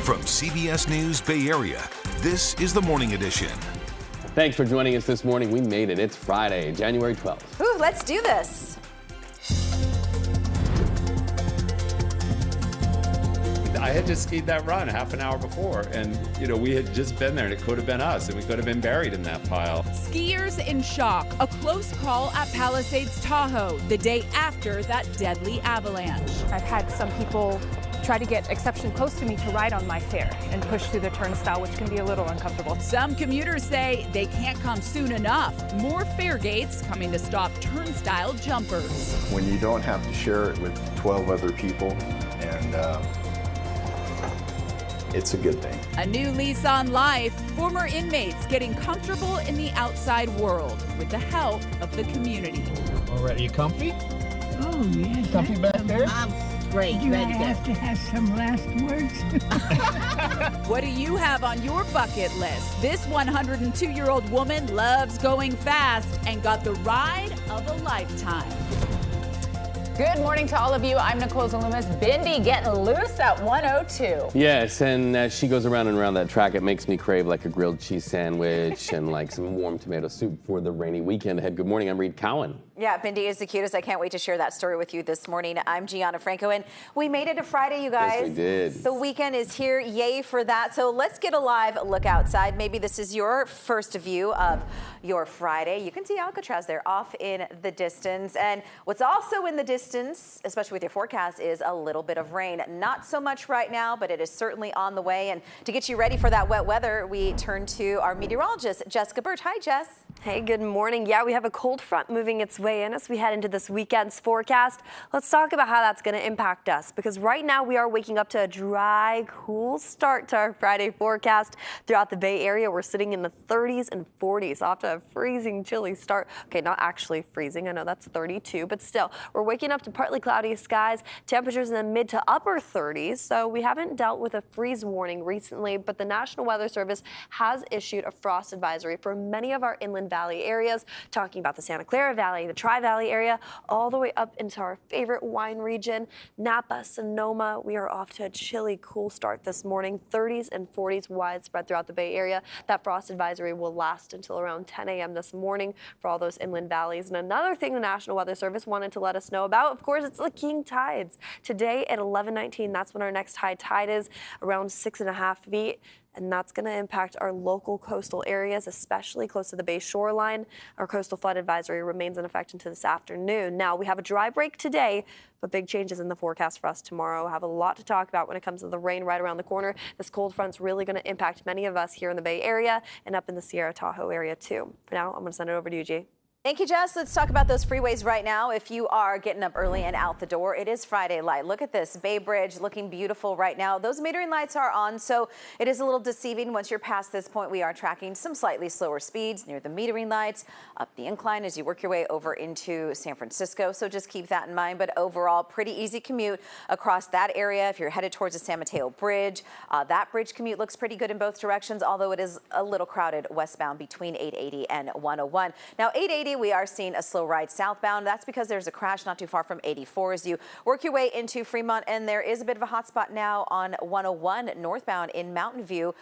From CBS News Bay Area, this is the Morning Edition. Thanks for joining us this morning. We made it. It's Friday, January 12th. Ooh, let's do this. I had just skied that run half an hour before, and we had just been there, and it could have been us, and we could have been buried in that pile. Skiers in shock. A close call at Palisades, Tahoe, the day after that deadly avalanche. I've had some people try to get exception close to me to ride on my fare and push through the turnstile, which can be a little uncomfortable. Some commuters say they can't come soon enough. More fare gates coming to stop turnstile jumpers. When you don't have to share it with 12 other people, and it's a good thing. A new lease on life. Former inmates getting comfortable in the outside world with the help of the community. All right, are you comfy? Oh, yes. Comfy back there? Great. Do I have to have some last words? What do you have on your bucket list? This 102-year-old woman loves going fast and got the ride of a lifetime. Good morning to all of you. I'm Nicole Zalumas. Bindi getting loose at 102. Yes, and as she goes around and around that track, it makes me crave like a grilled cheese sandwich and like some warm tomato soup for the rainy weekend ahead. Good morning, I'm Reed Cowan. Yeah, Bindi is the cutest. I can't wait to share that story with you this morning. I'm Gianna Franco, and we made it to Friday, you guys. Yes, we did. The weekend is here. Yay for that. So let's get a live look outside. Maybe this is your first view of your Friday. You can see Alcatraz there off in the distance. And what's also in the distance, especially with your forecast, is a little bit of rain. Not so much right now, but it is certainly on the way. And to get you ready for that wet weather, we turn to our meteorologist, Jessica Birch. Hi, Jess. Hey, good morning. Yeah, we have a cold front moving its way in as we head into this weekend's forecast. Let's talk about how that's going to impact us, because right now we are waking up to a dry, cool start to our Friday forecast. Throughout the Bay Area, we're sitting in the 30s and 40s off to a freezing, chilly start. Okay, not actually freezing. I know that's 32, but still, we're waking up to partly cloudy skies, temperatures in the mid to upper 30s. So we haven't dealt with a freeze warning recently, but the National Weather Service has issued a frost advisory for many of our inland valley areas, talking about the Santa Clara Valley, the Tri-Valley area, all the way up into our favorite wine region, Napa, Sonoma. We are off to a chilly, cool start this morning, 30s and 40s widespread throughout the Bay Area. That frost advisory will last until around 10 a.m. this morning for all those inland valleys. And another thing the National Weather Service wanted to let us know about, of course, it's the king tides. Today at 11:19, that's when our next high tide is, around 6.5 feet. And that's going to impact our local coastal areas, especially close to the bay shoreline. Our coastal flood advisory remains in effect until this afternoon. Now, we have a dry break today, but big changes in the forecast for us tomorrow. We'll have a lot to talk about when it comes to the rain right around the corner. This cold front's really going to impact many of us here in the Bay Area and up in the Sierra Tahoe area, too. For now, I'm going to send it over to you, G. Thank you, Jess. Let's talk about those freeways right now. If you are getting up early and out the door, it is Friday light. Look at this Bay Bridge looking beautiful right now. Those metering lights are on, so it is a little deceiving. Once you're past this point, we are tracking some slightly slower speeds near the metering lights, up the incline as you work your way over into San Francisco. So just keep that in mind. But overall, pretty easy commute across that area. If you're headed towards the San Mateo Bridge, that bridge commute looks pretty good in both directions, although it is a little crowded westbound between 880 and 101. Now, 880, we are seeing a slow ride southbound. That's because there's a crash not too far from 84 as you work your way into Fremont, and there is a bit of a hot spot now on 101 northbound in Mountain View,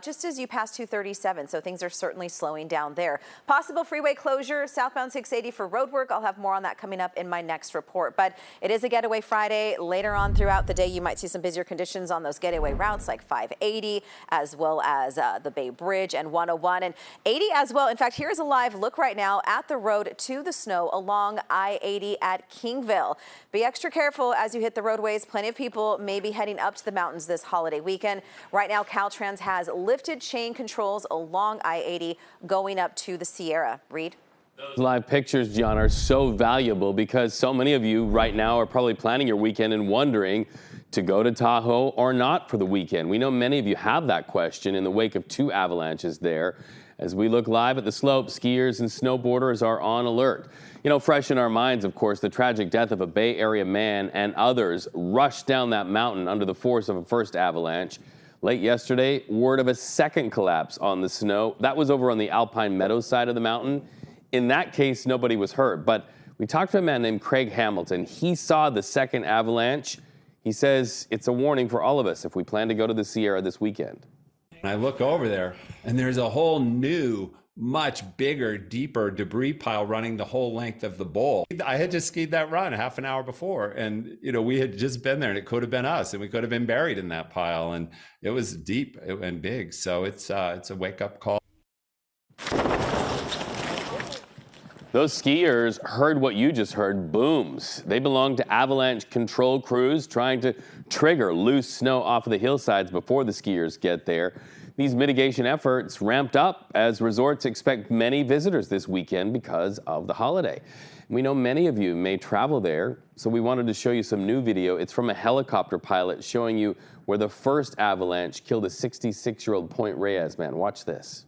just as you pass 237. So things are certainly slowing down there. Possible freeway closure southbound 680 for road work. I'll have more on that coming up in my next report. But it is a getaway Friday. Later on throughout the day, you might see some busier conditions on those getaway routes like 580, as well as the Bay Bridge and 101 and 80 as well. In fact, here's a live look right now at the road to the snow along I-80 at Kingville. Be extra careful as you hit the roadways. Plenty of people may be heading up to the mountains this holiday weekend. Right now, Caltrans has lifted chain controls along I-80 going up to the Sierra. Reed? Those live pictures, John, are so valuable because so many of you right now are probably planning your weekend and wondering to go to Tahoe or not for the weekend. We know many of you have that question in the wake of 2 avalanches there. As we look live at the slope, skiers and snowboarders are on alert. You know, fresh in our minds, of course, the tragic death of a Bay Area man and others rushed down that mountain under the force of a first avalanche. Late yesterday, word of a second collapse on the snow. That was over on the Alpine Meadows side of the mountain. In that case, nobody was hurt, but we talked to a man named Craig Hamilton. He saw the second avalanche. He says it's a warning for all of us if we plan to go to the Sierra this weekend. And I look over there, and there's a whole new, much bigger, deeper debris pile running the whole length of the bowl. I had just skied that run half an hour before, and we had just been there, and it could have been us, and we could have been buried in that pile, and it was deep and big. So it's a wake-up call. Those skiers heard what you just heard, booms. They belong to avalanche control crews trying to trigger loose snow off of the hillsides before the skiers get there. These mitigation efforts ramped up as resorts expect many visitors this weekend because of the holiday. We know many of you may travel there, so we wanted to show you some new video. It's from a helicopter pilot showing you where the first avalanche killed a 66-year-old Point Reyes man. Watch this.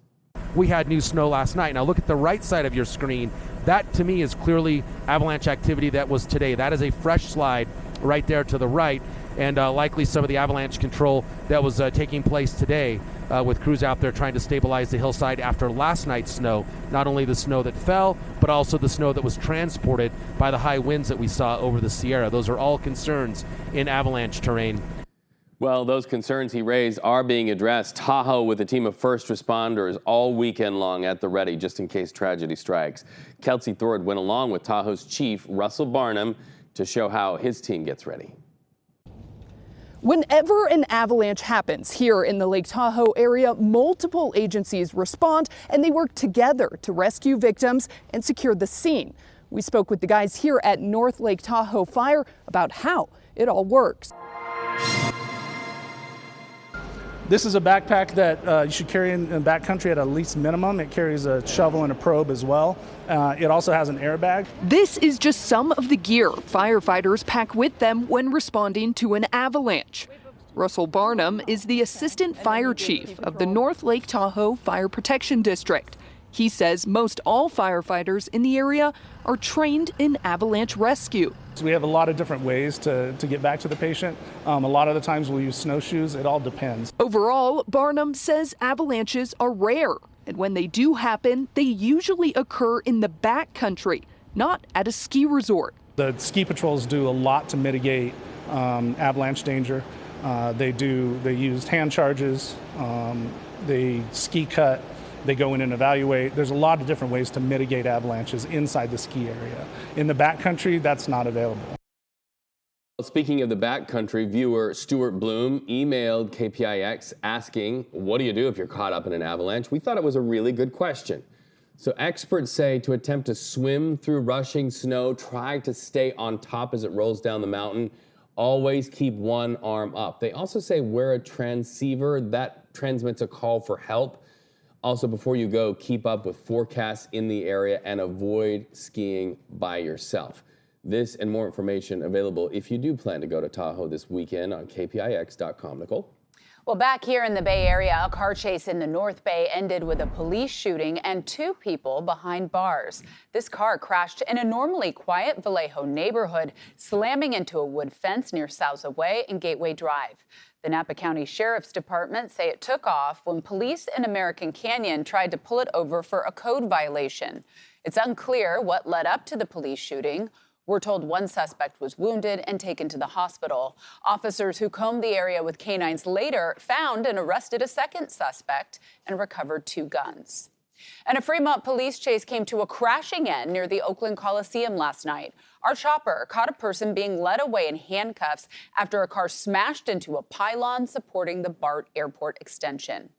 We had new snow last night. Now look at the right side of your screen. That to me is clearly avalanche activity that was today. That is a fresh slide right there to the right, and likely some of the avalanche control that was taking place today with crews out there trying to stabilize the hillside after last night's snow. Not only the snow that fell, but also the snow that was transported by the high winds that we saw over the Sierra. Those are all concerns in avalanche terrain. Well, those concerns he raised are being addressed. Tahoe with a team of first responders all weekend long at the ready, just in case tragedy strikes. Kelsey Thord went along with Tahoe's chief, Russell Barnum, to show how his team gets ready. Whenever an avalanche happens here in the Lake Tahoe area, multiple agencies respond and they work together to rescue victims and secure the scene. We spoke with the guys here at North Lake Tahoe Fire about how it all works. This is a backpack that you should carry in backcountry at least minimum. It carries a shovel and a probe as well. It also has an airbag. This is just some of the gear firefighters pack with them when responding to an avalanche. Russell Barnum is the assistant fire chief of the North Lake Tahoe Fire Protection District. He says most all firefighters in the area are trained in avalanche rescue. So we have a lot of different ways to get back to the patient. A lot of the times we'll use snowshoes. It all depends. Overall, Barnum says avalanches are rare, and when they do happen, they usually occur in the backcountry, not at a ski resort. The ski patrols do a lot to mitigate avalanche danger. They use hand charges, they ski cut, they go in and evaluate. There's a lot of different ways to mitigate avalanches inside the ski area. In the backcountry, that's not available. Speaking of the backcountry, viewer Stuart Bloom emailed KPIX asking, what do you do if you're caught up in an avalanche? We thought it was a really good question. So experts say to attempt to swim through rushing snow, try to stay on top as it rolls down the mountain, always keep one arm up. They also say wear a transceiver that transmits a call for help. Also, before you go, keep up with forecasts in the area and avoid skiing by yourself. This and more information available if you do plan to go to Tahoe this weekend on KPIX.com. Nicole? Well, back here in the Bay Area, a car chase in the North Bay ended with a police shooting and 2 people behind bars. This car crashed in a normally quiet Vallejo neighborhood, slamming into a wood fence near Sousa Way and Gateway Drive. The Napa County Sheriff's Department say it took off when police in American Canyon tried to pull it over for a code violation. It's unclear what led up to the police shooting. We're told one suspect was wounded and taken to the hospital. Officers who combed the area with canines later found and arrested a second suspect and recovered 2 guns. And a Fremont police chase came to a crashing end near the Oakland Coliseum last night. Our chopper caught a person being led away in handcuffs after a car smashed into a pylon supporting the BART airport extension.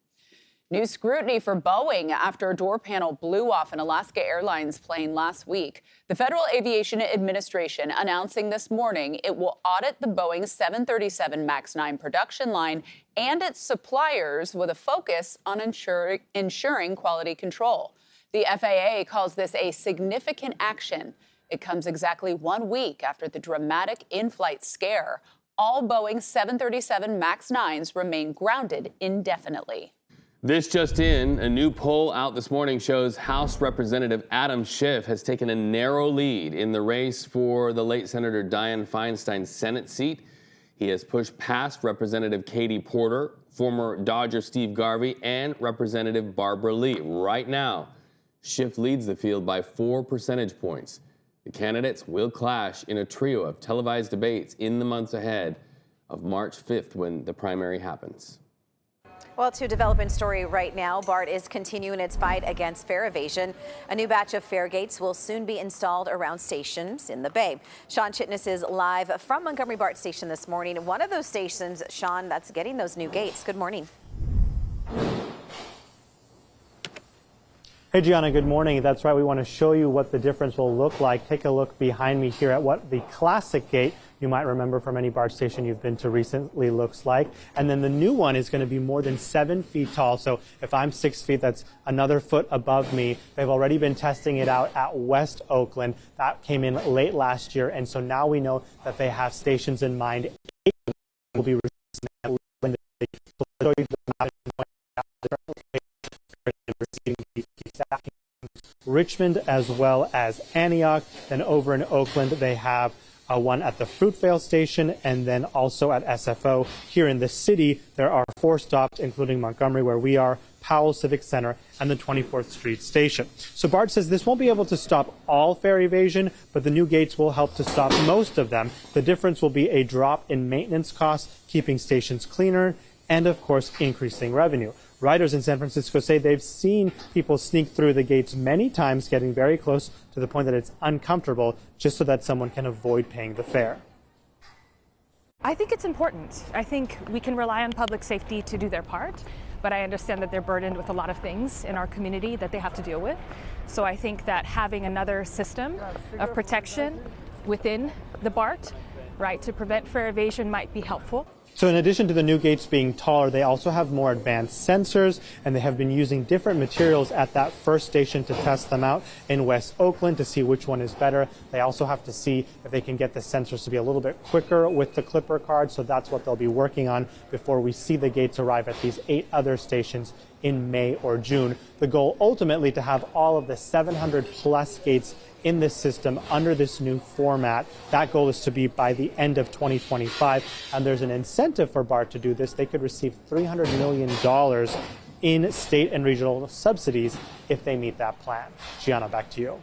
New scrutiny for Boeing after a door panel blew off an Alaska Airlines plane last week. The Federal Aviation Administration announcing this morning it will audit the Boeing 737 MAX 9 production line and its suppliers with a focus on ensuring quality control. The FAA calls this a significant action. It comes exactly 1 week after the dramatic in-flight scare. All Boeing 737 MAX 9s remain grounded indefinitely. This just in, a new poll out this morning shows House Representative Adam Schiff has taken a narrow lead in the race for the late Senator Dianne Feinstein's Senate seat. He has pushed past Representative Katie Porter, former Dodger Steve Garvey, and Representative Barbara Lee. Right now, Schiff leads the field by 4 percentage points. The candidates will clash in a trio of televised debates in the months ahead. of March 5th when the primary happens. Well, to developing story right now, BART is continuing its fight against fare evasion. A new batch of fare gates will soon be installed around stations in the Bay. Sean Chitness is live from Montgomery BART station this morning. One of those stations, Sean, that's getting those new gates. Good morning. Hey, Gianna, good morning. That's right. We want to show you what the difference will look like. Take a look behind me here at what the classic gate you might remember from any BART station you've been to recently looks like. And then the new one is going to be more than 7 feet tall. So if I'm 6 feet, that's another foot above me. They've already been testing it out at West Oakland. That came in late last year. And so now we know that they have stations in mind. 8 will be Richmond as well as Antioch. Then over in Oakland, they have one at the Fruitvale station and then also at SFO. Here in the city, there are 4 stops, including Montgomery, where we are, Powell Civic Center, and the 24th Street station. So BART says this won't be able to stop all fare evasion, but the new gates will help to stop most of them. The difference will be a drop in maintenance costs, keeping stations cleaner, and of course, increasing revenue. Riders in San Francisco say they've seen people sneak through the gates many times, getting very close to the point that it's uncomfortable, just so that someone can avoid paying the fare. I think it's important. I think we can rely on public safety to do their part, but I understand that they're burdened with a lot of things in our community that they have to deal with. So I think that having another system of protection within the BART, right, to prevent fare evasion might be helpful. So in addition to the new gates being taller, they also have more advanced sensors, and they have been using different materials at that first station to test them out in West Oakland to see which one is better. They also have to see if they can get the sensors to be a little bit quicker with the Clipper card, so that's what they'll be working on before we see the gates arrive at these 8 other stations in May or June. The goal ultimately to have all of the 700 plus gates in this system under this new format. That goal is to be by the end of 2025, and there's an incentive for BART to do this. They could receive $300 million in state and regional subsidies if they meet that plan. Gianna, back to you.